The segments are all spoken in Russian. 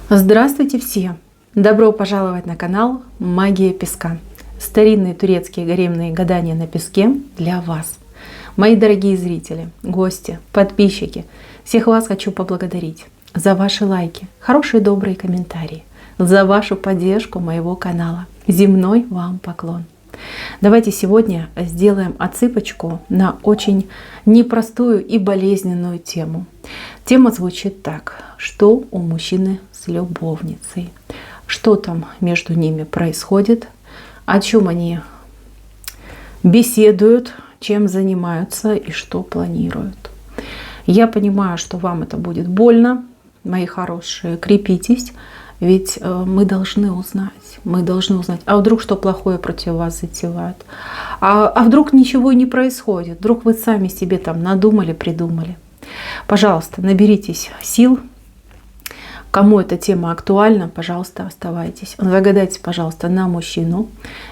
Здравствуйте все! Добро пожаловать на канал Магия Песка. Старинные турецкие гаремные гадания на песке для вас. Мои дорогие зрители, гости, подписчики, всех вас хочу поблагодарить за ваши лайки, хорошие добрые комментарии, за вашу поддержку моего канала. Земной вам поклон. Давайте сегодня сделаем отсыпочку на очень непростую и болезненную тему. Тема звучит так: что у мужчины с любовницей? Что там между ними происходит? О чем они беседуют? Чем занимаются и что планируют? Я понимаю, что вам это будет больно, мои хорошие, крепитесь. Ведь мы должны узнать, а вдруг что плохое против вас затевают, а вдруг ничего не происходит, вдруг вы сами себе там надумали, придумали. Пожалуйста, наберитесь сил. Кому эта тема актуальна, пожалуйста, оставайтесь. Загадайте, пожалуйста, на мужчину.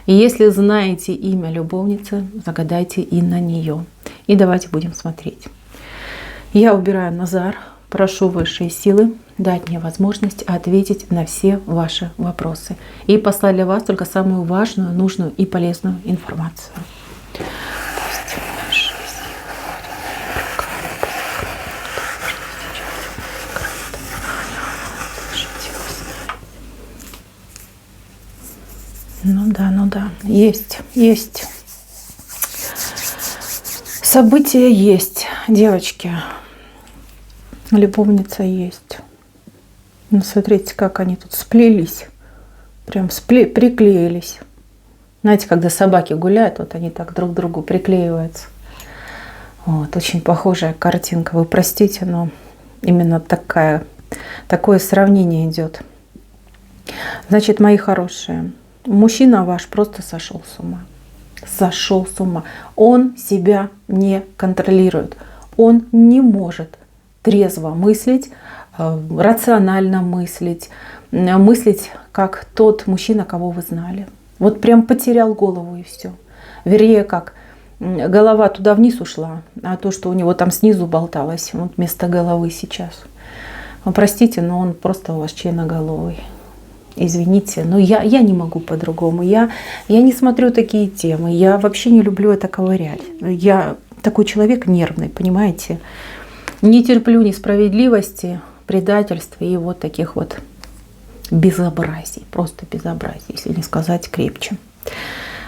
И если знаете имя любовницы, загадайте и на нее. И давайте будем смотреть. Я убираю Назар. Прошу высшие силы дать мне возможность ответить на все ваши вопросы и послать для вас только самую важную, нужную и полезную информацию. Ну да, есть. События есть, девочки. Любовница есть. Ну, смотрите, как они тут сплелись. Прям приклеились. Знаете, когда собаки гуляют, вот они так друг к другу приклеиваются. Вот, очень похожая картинка. Вы простите, но именно такое сравнение идет. Значит, мои хорошие, мужчина ваш просто сошел с ума. Сошел с ума. Он себя не контролирует. Он не может трезво мыслить, рационально мыслить как тот мужчина, кого вы знали. Вот прям потерял голову и все. Вернее, как голова туда вниз ушла, а то, что у него там снизу болталось, вот вместо головы сейчас. Простите, но он просто у вас членоголовый. Извините, но я не могу по-другому. Я не смотрю такие темы. Я вообще не люблю это ковырять. Я такой человек нервный, понимаете? Не терплю несправедливости, предательства и вот таких вот безобразий. Просто безобразий, если не сказать крепче.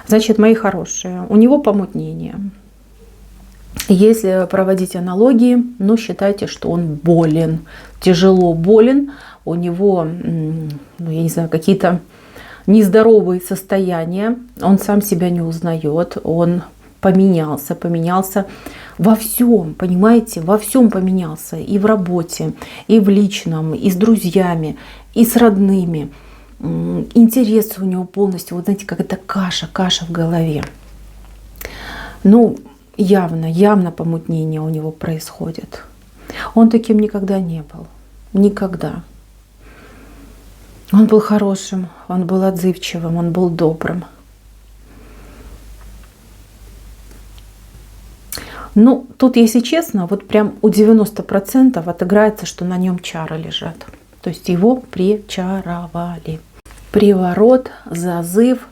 Значит, мои хорошие, у него помутнение. Если проводить аналогии, считайте, что он болен, тяжело болен. У него, я не знаю, какие-то нездоровые состояния. Он сам себя не узнает. Он поменялся во всем, понимаете, во всем поменялся. И в работе, и в личном, и с друзьями, и с родными. Интересы у него полностью, вот знаете, как это каша в голове. Явно помутнение у него происходит. Он таким никогда не был. Никогда. Он был хорошим, он был отзывчивым, он был добрым. Тут, если честно, вот прям у 90% отыграется, что на нем чары лежат. То есть его причаровали. Приворот, зазыв.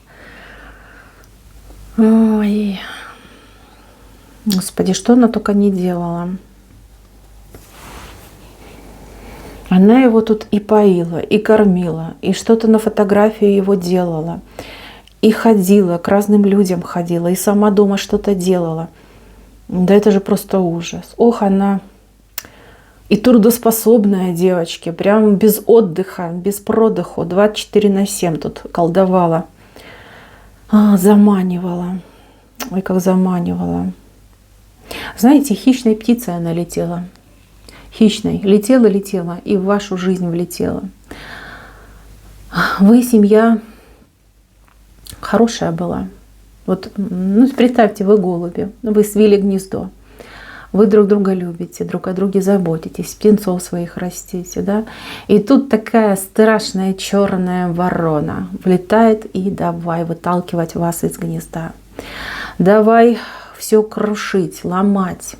Ой. Господи, что она только не делала. Она его тут и поила, и кормила, и что-то на фотографии его делала. И ходила, к разным людям ходила, и сама дома что-то делала. Да это же просто ужас. Ох, она и трудоспособная, девочки, прям без отдыха, без продыху, 24/7 тут колдовала. Заманивала. Ой, как заманивала. Знаете, хищной птицей она летела. Хищной. Летела и в вашу жизнь влетела. Вы семья хорошая была. Вот, представьте, вы голуби, вы свили гнездо, вы друг друга любите, друг о друге заботитесь, птенцов своих растите, да? И тут такая страшная черная ворона влетает и давай выталкивать вас из гнезда. Давай все крушить, ломать,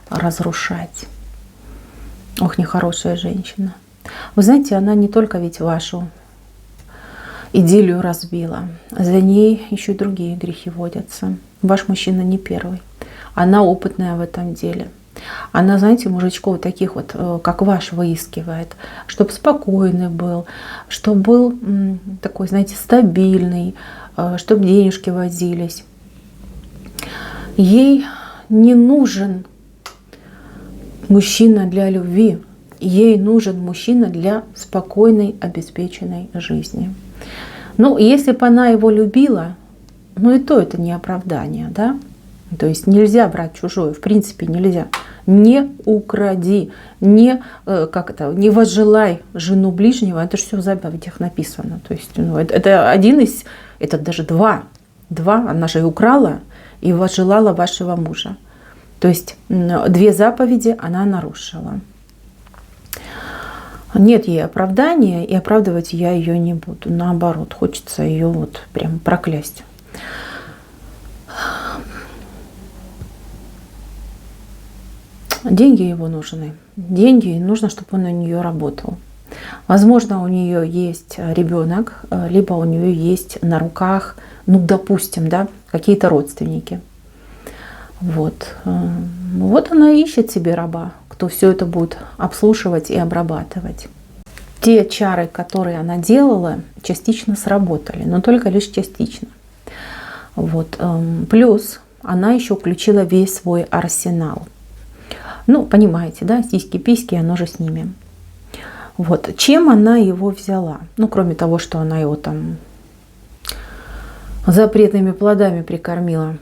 разрушать. Ох, нехорошая женщина. Вы знаете, она не только ведь вашу идиллию разбила, за ней еще и другие грехи водятся. Ваш мужчина не первый. Она опытная в этом деле. Она, знаете, мужичков таких вот, как ваш, выискивает, чтобы спокойный был, чтобы был такой, знаете, стабильный, чтобы денежки возились. Ей не нужен мужчина для любви, ей нужен мужчина для спокойной, обеспеченной жизни. Ну, если бы она его любила, ну и то это не оправдание, да? То есть нельзя брать чужое, в принципе нельзя. Не укради, не возжелай жену ближнего, это же все в заповедях написано. То есть ну, это один из, это даже два, она же и украла, и возжелала вашего мужа. То есть 2 заповеди она нарушила. Нет ей оправдания, и оправдывать я ее не буду. Наоборот, хочется ее вот прям проклясть. Деньги его нужны. Деньги, нужно, чтобы он на нее работал. Возможно, у нее есть ребенок, либо у нее есть на руках, ну, допустим, да, какие-то родственники. Вот. Вот она ищет себе раба, кто все это будет обслуживать и обрабатывать. Те чары, которые она делала, частично сработали, но только лишь частично. Вот. Плюс она еще включила весь свой арсенал. Ну, понимаете, да, сиськи-письки, оно же с ними. Вот. Чем она его взяла? Ну, кроме того, что она его там запретными плодами прикормила.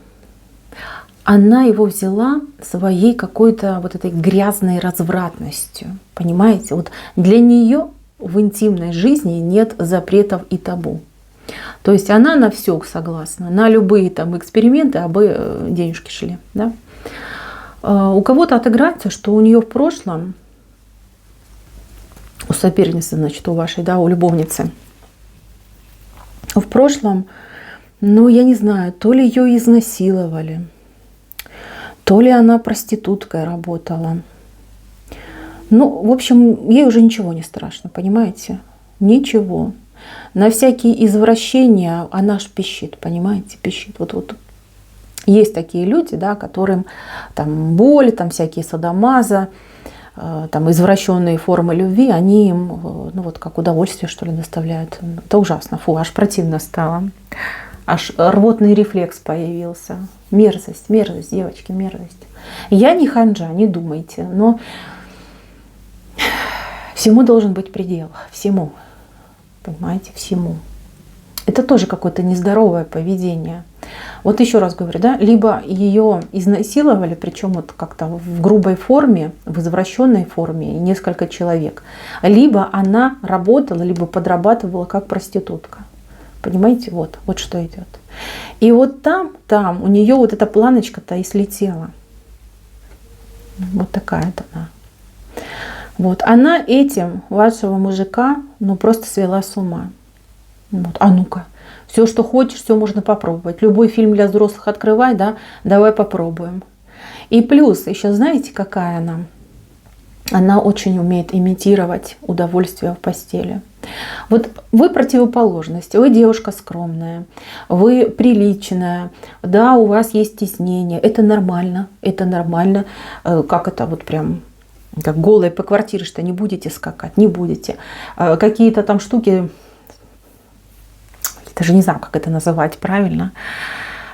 Она его взяла своей какой-то вот этой грязной развратностью. Понимаете? Вот для нее в интимной жизни нет запретов и табу. То есть она на все согласна, на любые там эксперименты, абы денежки шли. Да? У кого-то отыграется, что у нее в прошлом, у соперницы, значит, у вашей, да, у любовницы, в прошлом, ну, я не знаю, то ли ее изнасиловали, то ли она проституткой работала. Ну, в общем, ей уже ничего не страшно, понимаете? Ничего. На всякие извращения она ж пищит, понимаете, пищит. Вот. Есть такие люди, да, которым там боль, там всякие садомаза, там извращенные формы любви, они им, ну вот как удовольствие, что ли, доставляют. Это ужасно, фу, аж противно стало. Аж рвотный рефлекс появился. Мерзость, мерзость, девочки, мерзость. Я не ханжа, не думайте, но всему должен быть предел. Всему. Понимаете, всему. Это тоже какое-то нездоровое поведение. Вот еще раз говорю, да, либо ее изнасиловали, причем вот как-то в грубой форме, в извращенной форме, несколько человек, либо она работала, либо подрабатывала как проститутка. Понимаете, вот что идет. И вот там у нее вот эта планочка-то и слетела. Вот такая-то она. Вот. Она этим вашего мужика, ну, просто свела с ума. Вот. А ну-ка, все, что хочешь, все можно попробовать. Любой фильм для взрослых открывай, да, давай попробуем. И плюс, еще знаете, какая она? Она очень умеет имитировать удовольствие в постели. Вот вы противоположность, вы девушка скромная, вы приличная, да, у вас есть стеснение, это нормально, это нормально. Как это вот прям, как голые по квартире, что не будете скакать, не будете. Какие-то там штуки, даже не знаю, как это называть правильно,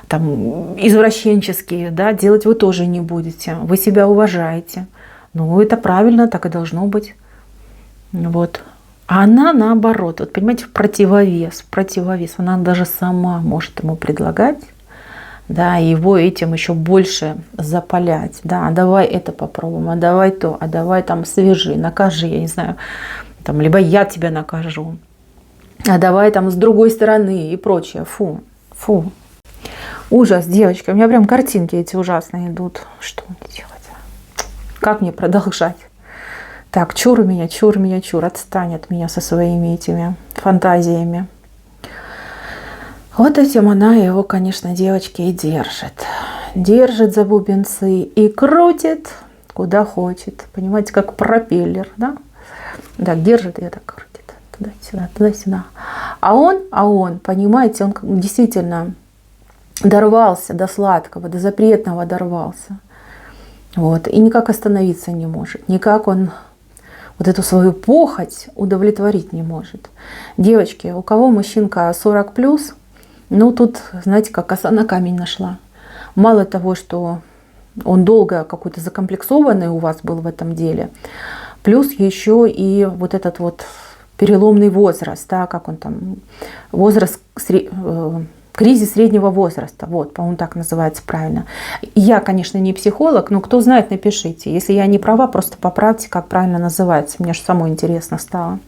там извращенческие, да, делать вы тоже не будете, вы себя уважаете. Ну, это правильно, так и должно быть. Вот. А она наоборот, вот понимаете, в противовес. Она даже сама может ему предлагать, да, его этим еще больше запалять. Да, а давай это попробуем, а давай то, а давай там свяжи, накажи, я не знаю, там, либо я тебя накажу, а давай там с другой стороны и прочее. Фу, фу. Ужас, девочки, у меня прям картинки эти ужасные идут. Что мне делать? Как мне продолжать? Так, чур меня, отстань от меня со своими этими фантазиями. Вот этим она его, конечно, девочки, и держит. Держит за бубенцы и крутит, куда хочет. Понимаете, как пропеллер, да? так держит ее, так крутит туда-сюда, туда-сюда. А он, понимаете, он действительно дорвался до сладкого, до запретного дорвался. Вот. И никак остановиться не может. Никак он вот эту свою похоть удовлетворить не может. Девочки, у кого мужчинка 40+, ну тут, знаете, как коса на камень нашла. Мало того, что он долго какой-то закомплексованный у вас был в этом деле, плюс еще и вот этот вот переломный возраст, да, как он там, возраст, кризис среднего возраста, вот, по-моему, так называется правильно. Я, конечно, не психолог, но кто знает, напишите. Если я не права, просто поправьте, как правильно называется. Мне же самой интересно стало.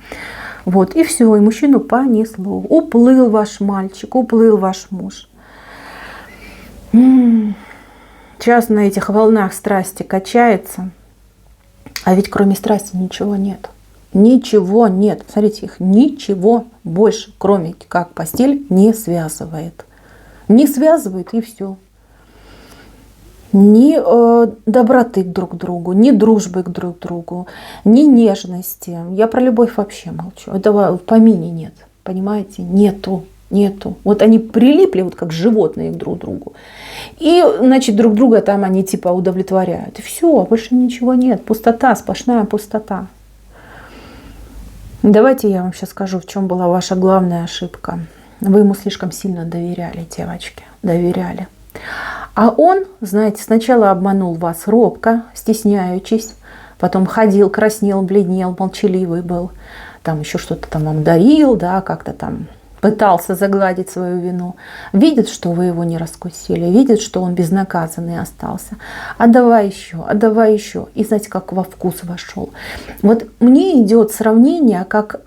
Вот, и все, и мужчину понесло. Уплыл ваш мальчик, уплыл ваш муж. Сейчас на этих волнах страсти качается, а ведь кроме страсти ничего нет. Ничего нет. Смотрите, их ничего больше, кроме как постель, не связывает. Не связывает, и все. Ни доброты друг к другу, ни дружбы друг к другу, ни нежности. Я про любовь вообще молчу. Этого в помине нет. Понимаете? Нету. Вот они прилипли, вот как животные друг к другу. И, значит, друг друга там они типа удовлетворяют. И все, больше ничего нет. Пустота, сплошная пустота. Давайте я вам сейчас скажу, в чем была ваша главная ошибка. Вы ему слишком сильно доверяли, девочки. Доверяли. А он, знаете, сначала обманул вас робко, стесняючись. Потом ходил, краснел, бледнел, молчаливый был. Там еще что-то там вам дарил, да, как-то там пытался загладить свою вину. Видит, что вы его не раскусили, видит, что он безнаказанный остался. А давай еще. И знаете, как во вкус вошел. Вот мне идет сравнение, как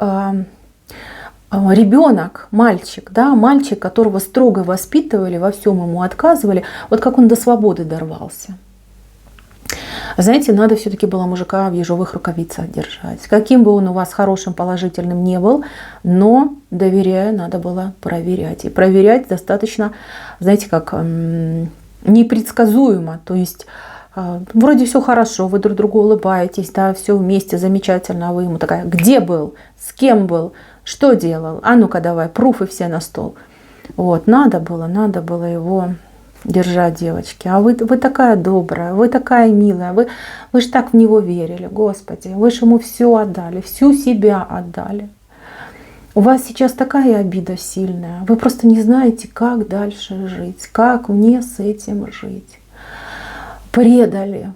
ребенок, мальчик, да, мальчик, которого строго воспитывали, во всем ему отказывали, вот как он до свободы дорвался. Знаете, надо все-таки было мужика в ежовых рукавицах держать. Каким бы он у вас хорошим, положительным не был, но, доверяя, надо было проверять. И проверять достаточно, знаете, как непредсказуемо. То есть вроде все хорошо, вы друг другу улыбаетесь, да, все вместе замечательно, а вы ему такая: где был, с кем был, что делал, а ну-ка давай, пруфы все на стол. Вот, надо было его держать, девочки. А вы такая добрая, вы такая милая, вы же так в него верили, Господи, вы же ему все отдали, всю себя отдали. У вас сейчас такая обида сильная, вы просто не знаете, как дальше жить, как мне с этим жить. Предали,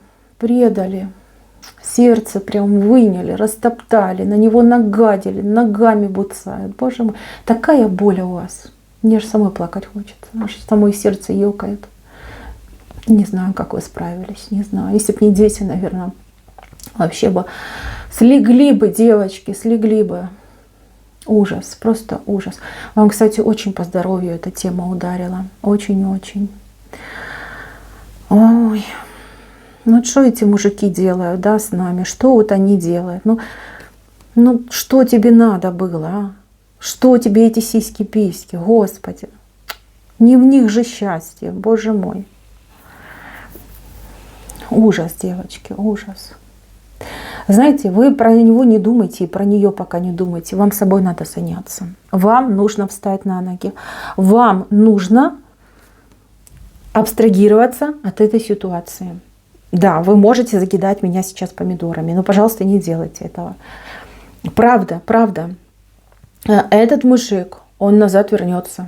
сердце прям выняли, растоптали, на него нагадили, ногами буцают. Боже мой, такая боль у вас. Мне же самой плакать хочется, аж самой сердце ёкает. Не знаю, как вы справились, не знаю. Если бы не дети, наверное, вообще бы слегли бы, девочки, слегли бы. Ужас, просто ужас. Вам, кстати, очень по здоровью эта тема ударила. Очень-очень. Ой, ну что эти мужики делают, да, с нами? Что вот они делают? Ну что тебе надо было, а? Что тебе эти сиськи-письки, Господи? Не в них же счастье, Боже мой. Ужас, девочки, ужас. Знаете, вы про него не думайте и про нее пока не думайте. Вам собой надо заняться. Вам нужно встать на ноги. Вам нужно абстрагироваться от этой ситуации. Да, вы можете закидать меня сейчас помидорами, но, пожалуйста, не делайте этого. Правда. Этот мужик, он назад вернется.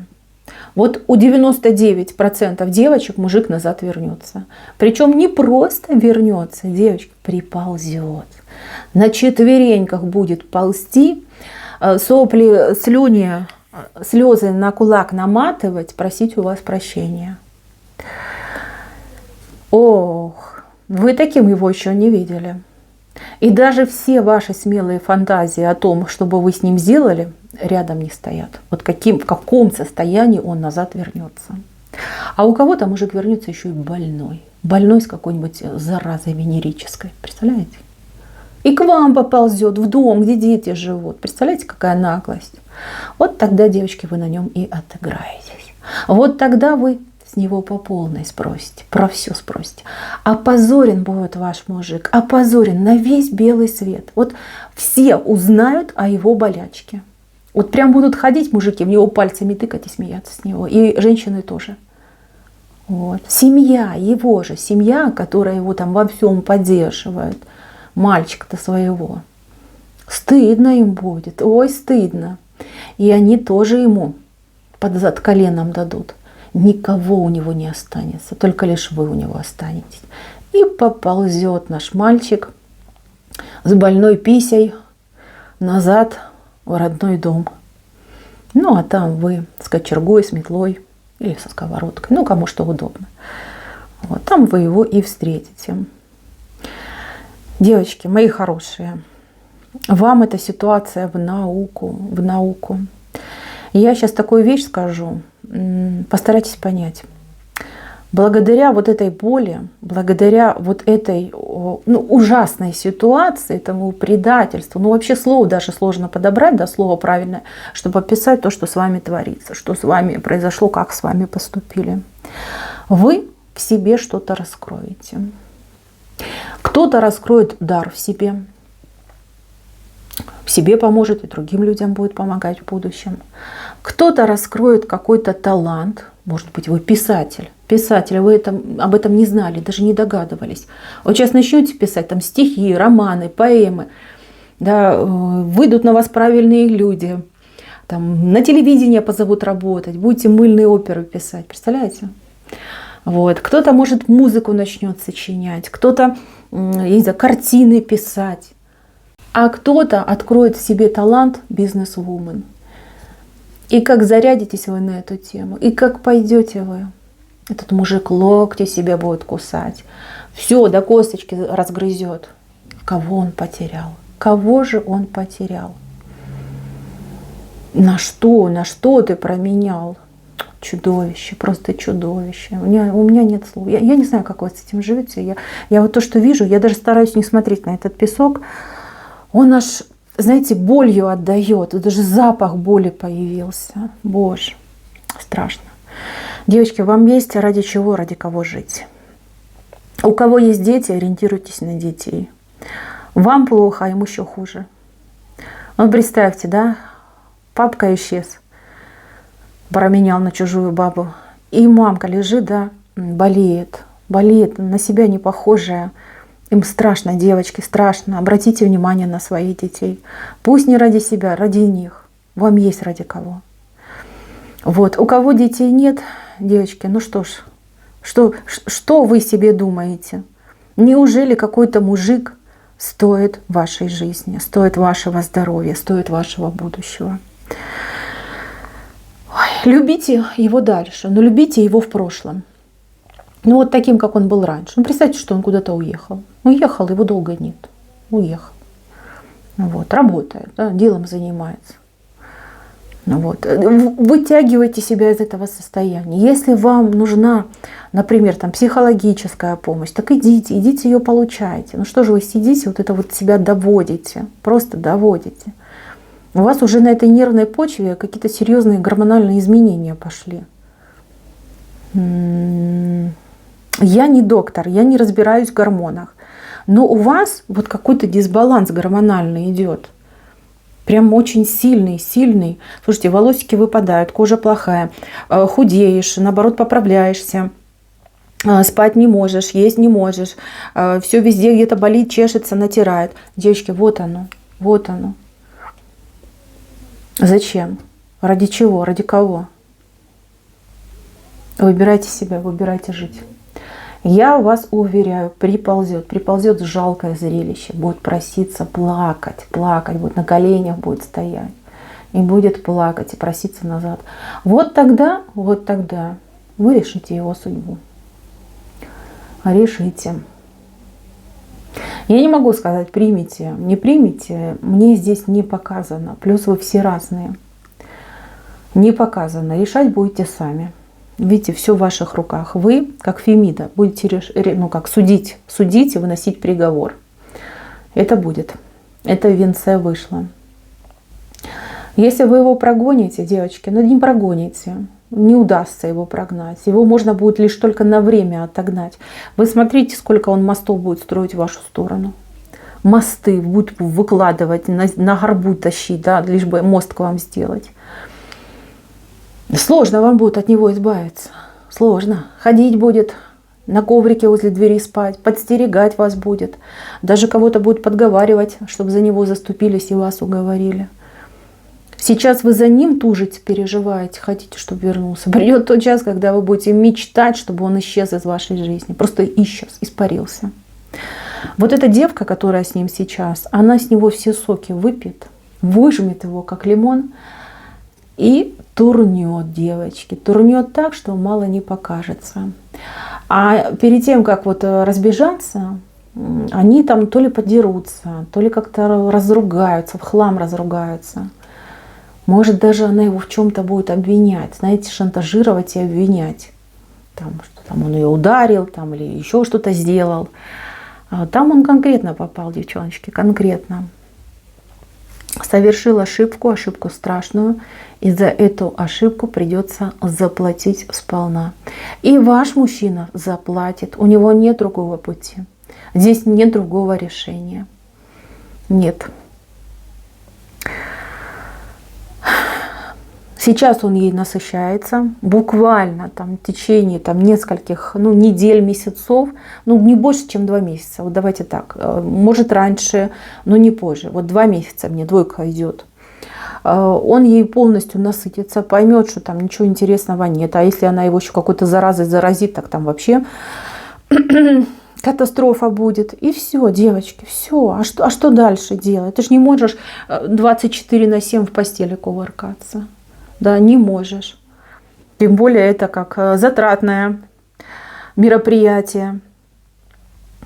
Вот у 99% девочек мужик назад вернется. Причем не просто вернется, девочка, приползет. На четвереньках будет ползти, сопли, слюни, слезы на кулак наматывать, просить у вас прощения. Ох, вы таким его еще не видели. И даже все ваши смелые фантазии о том, чтобы вы с ним сделали, рядом не стоят. Вот в каком состоянии он назад вернется. А у кого-то мужик вернется еще и больной. Больной с какой-нибудь заразой венерической. Представляете? И к вам поползет в дом, где дети живут. Представляете, какая наглость. Вот тогда, девочки, вы на нем и отыграетесь. Вот тогда вы с него по полной спросите, про все спросите. Опозорен будет ваш мужик, опозорен на весь белый свет. Вот все узнают о его болячке. Вот прям будут ходить мужики, в него пальцами тыкать и смеяться с него. И женщины тоже. Вот. Семья, его же семья, которая его там во всем поддерживает, мальчика-то своего. Стыдно им будет, ой, стыдно. И они тоже ему под зад коленом дадут. Никого у него не останется, только лишь вы у него останетесь. И поползет наш мальчик с больной писей назад в родной дом. Ну, а там вы с кочергой, с метлой или со сковородкой, ну, кому что удобно. Вот, там вы его и встретите. Девочки, мои хорошие, вам эта ситуация в науку, в науку. Я сейчас такую вещь скажу, постарайтесь понять. Благодаря вот этой боли, благодаря вот этой ужасной ситуации, этому предательству, вообще слово даже сложно подобрать, да, слово правильное, чтобы описать то, что с вами творится, что с вами произошло, как с вами поступили. Вы в себе что-то раскроете. Кто-то раскроет дар в себе поможет и другим людям будет помогать в будущем. Кто-то раскроет какой-то талант, может быть, вы писатель. Писатель, вы об этом не знали, даже не догадывались. Вот сейчас начнете писать там стихи, романы, поэмы, да, выйдут на вас правильные люди, там, на телевидение позовут работать, будете мыльные оперы писать, представляете? Вот. Кто-то, может, музыку начнет сочинять, кто-то, я не знаю, картины писать, а кто-то откроет в себе талант бизнес-вумен. И как зарядитесь вы на эту тему, и как пойдете вы, этот мужик локти себе будет кусать, все до косточки разгрызет. Кого он потерял? Кого же он потерял? На что ты променял? Чудовище, просто чудовище. У меня нет слов. Я не знаю, как вы с этим живете. Я вот то, что вижу, я даже стараюсь не смотреть на этот песок. Он аж, знаете, болью отдает. Даже запах боли появился. Боже, страшно. Девочки, вам есть ради чего, ради кого жить. У кого есть дети, ориентируйтесь на детей. Вам плохо, а ему еще хуже. Вот представьте, да, папка исчез, променял на чужую бабу. И мамка лежит, да, болеет, на себя не похожая. Им страшно, девочки, страшно. Обратите внимание на своих детей. Пусть не ради себя, ради них. Вам есть ради кого. Вот. У кого детей нет, девочки, ну что ж, что вы себе думаете? Неужели какой-то мужик стоит вашей жизни, стоит вашего здоровья, стоит вашего будущего? Ой, любите его дальше, но любите его в прошлом. Ну вот таким, как он был раньше. Ну представьте, что он куда-то уехал. Уехал, его долго нет. Уехал. Вот, работает, да, делом занимается. Вот. Вытягивайте себя из этого состояния. Если вам нужна, например, там, психологическая помощь, так идите ее получайте. Ну что же вы сидите, вот это вот себя доводите, просто доводите. У вас уже на этой нервной почве какие-то серьезные гормональные изменения пошли. Я не доктор, я не разбираюсь в гормонах, но у вас вот какой-то дисбаланс гормональный идет. Прям очень сильный. Слушайте, волосики выпадают, кожа плохая, худеешь, наоборот поправляешься, спать не можешь, есть не можешь, все везде где-то болит, чешется, натирает. Девочки, вот оно. Зачем? Ради чего? Ради кого? Выбирайте себя, выбирайте жить. Я вас уверяю, приползет жалкое зрелище, будет проситься плакать, будет на коленях будет стоять, и будет плакать, и проситься назад. Вот тогда вы решите его судьбу. Решите. Я не могу сказать, примите, не примите, мне здесь не показано. Плюс вы все разные. Не показано. Решать будете сами. Видите, все в ваших руках. Вы, как Фемида, будете судить и выносить приговор. Это будет. Это в венце вышло. Если вы его прогоните, девочки, не прогоните. не удастся его прогнать. Его можно будет лишь только на время отогнать. Вы смотрите, сколько он мостов будет строить в вашу сторону. Мосты будет выкладывать, на горбу тащить, да, лишь бы мост к вам сделать. Сложно вам будет от него избавиться. Сложно. Ходить будет, на коврике возле двери спать, подстерегать вас будет. Даже кого-то будет подговаривать, чтобы за него заступились и вас уговорили. Сейчас вы за ним тужите, переживаете, хотите, чтобы вернулся. Придет тот час, когда вы будете мечтать, чтобы он исчез из вашей жизни. Просто исчез, испарился. Вот эта девка, которая с ним сейчас, она с него все соки выпьет, выжмет его, как лимон, и турнет, девочки. Турнет так, что мало не покажется. А перед тем, как вот разбежаться, они там то ли подерутся, то ли как-то разругаются, в хлам разругаются. Может, даже она его в чем-то будет обвинять, знаете, шантажировать и обвинять. Там, что там он ее ударил, там, или еще что-то сделал. Там он конкретно попал, девчоночки, конкретно. Совершил ошибку, ошибку страшную. И за эту ошибку придется заплатить сполна. И ваш мужчина заплатит. У него нет другого пути. Здесь нет другого решения. Нет. Сейчас он ей насыщается, буквально там, в течение там, нескольких недель, месяцев, не больше, чем 2 месяца. Вот давайте так, может раньше, но не позже. Вот 2 месяца мне двойка идет. Он ей полностью насытится, поймет, что там ничего интересного нет. А если она его еще какой-то заразой заразит, так там вообще катастрофа будет. И все, девочки, все. А что дальше делать? Ты же не можешь 24/7 в постели кувыркаться. Да, не можешь. Тем более это как затратное мероприятие.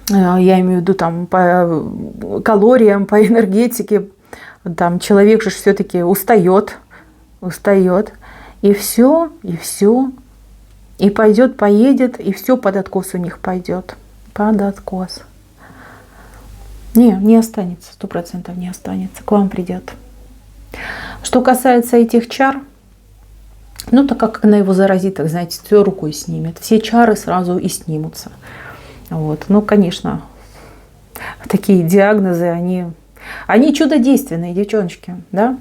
Я имею в виду там по калориям, по энергетике. Там человек же все-таки устает. И все. И пойдет, поедет, и все под откос у них пойдет. Под откос. Не останется, 100% не останется. К вам придет. Что касается этих чар, так как она его заразит, так знаете, все рукой снимет. Все чары сразу и снимутся. Вот. Конечно, такие диагнозы, они чудодейственные, девчоночки, да?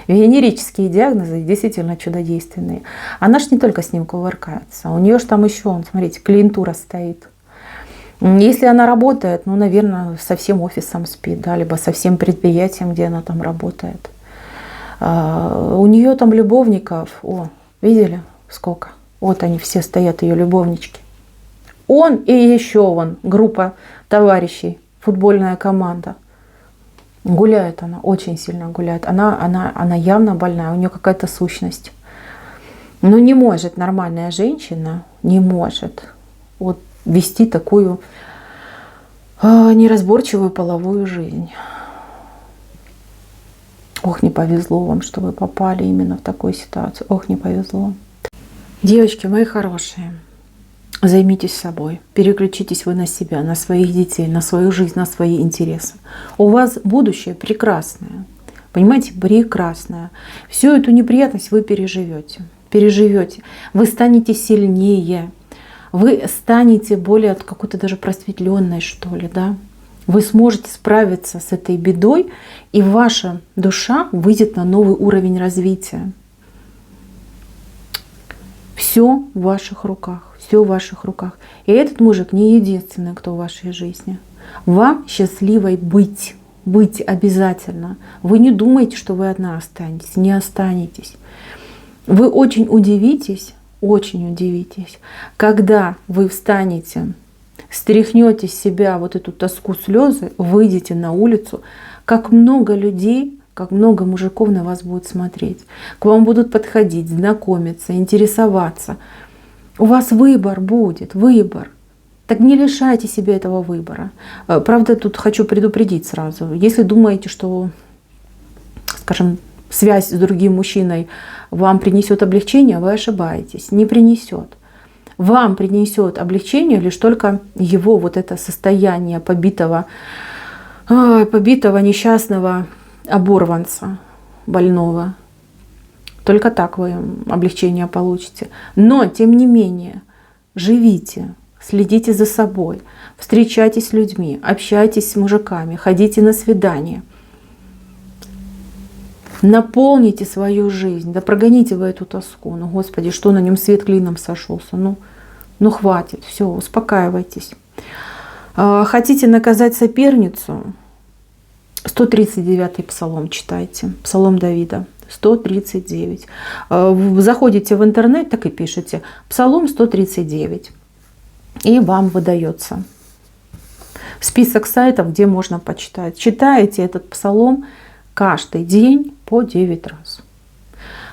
Венерические диагнозы действительно чудодейственные. Она ж не только с ним кувыркается, у нее ж там еще, смотрите, клиентура стоит. Если она работает, наверное, со всем офисом спит, да, либо со всем предприятием, где она там работает. У нее там любовников, видели сколько? Вот они все стоят, ее любовнички. Он и еще группа товарищей, футбольная команда. Гуляет она, очень сильно гуляет. Она явно больная, у нее какая-то сущность. Но не может нормальная женщина, не может вести такую неразборчивую половую жизнь. Ох, не повезло вам, что вы попали именно в такую ситуацию. Ох, не повезло. Девочки мои хорошие, займитесь собой. Переключитесь вы на себя, на своих детей, на свою жизнь, на свои интересы. У вас будущее прекрасное. Понимаете, прекрасное. Всю эту неприятность вы переживете. Вы станете сильнее. Вы станете более какой-то даже просветленной, что ли, да? Вы сможете справиться с этой бедой, и ваша душа выйдет на новый уровень развития. Все в ваших руках. Все в ваших руках. И этот мужик не единственный, кто в вашей жизни. Вам счастливой быть. Быть обязательно. Вы не думайте, что вы одна останетесь. Не останетесь. Вы очень удивитесь, когда вы встанете, стряхнете с себя вот эту тоску, слезы, выйдете на улицу, как много людей, как много мужиков на вас будут смотреть. К вам будут подходить, знакомиться, интересоваться. У вас выбор будет, выбор. Так не лишайте себя этого выбора. Правда, тут хочу предупредить сразу. Если думаете, что, скажем, связь с другим мужчиной вам принесет облегчение, вы ошибаетесь. Не принесет. Вам принесет облегчение лишь только его вот это состояние побитого несчастного оборванца, больного. Только так вы облегчение получите. Но, тем не менее, живите, следите за собой, встречайтесь с людьми, общайтесь с мужиками, ходите на свидания. Наполните свою жизнь, да прогоните вы эту тоску. Ну, Господи, что на нем свет клином сошелся? Ну хватит, все, успокаивайтесь. Хотите наказать соперницу? 139-й псалом читайте, псалом Давида, 139. Заходите в интернет, так и пишите, псалом 139, и вам выдается список сайтов, где можно почитать. Читаете этот псалом каждый день по 9 раз.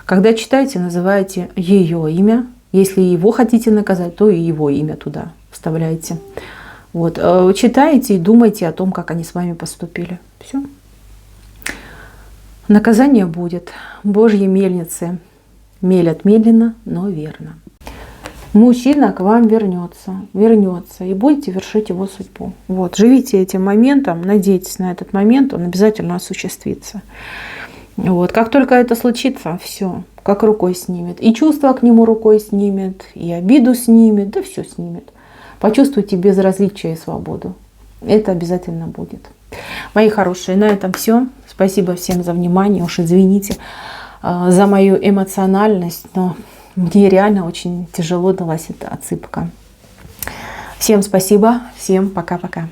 Когда читаете, называете ее имя. Если его хотите наказать, то и его имя туда вставляйте. Вот. Читаете и думайте о том, как они с вами поступили. Все. Наказание будет. Божьи мельницы мелят медленно, но верно. Мужчина к вам вернется, и будете вершить его судьбу. Вот. Живите этим моментом, надейтесь на этот момент, он обязательно осуществится. Вот. Как только это случится, все, как рукой снимет. И чувства к нему рукой снимет, и обиду снимет, да все снимет. Почувствуйте безразличие и свободу. Это обязательно будет. Мои хорошие, на этом все. Спасибо всем за внимание. Уж извините за мою эмоциональность, но мне реально очень тяжело далась эта отсыпка. Всем спасибо, всем пока-пока.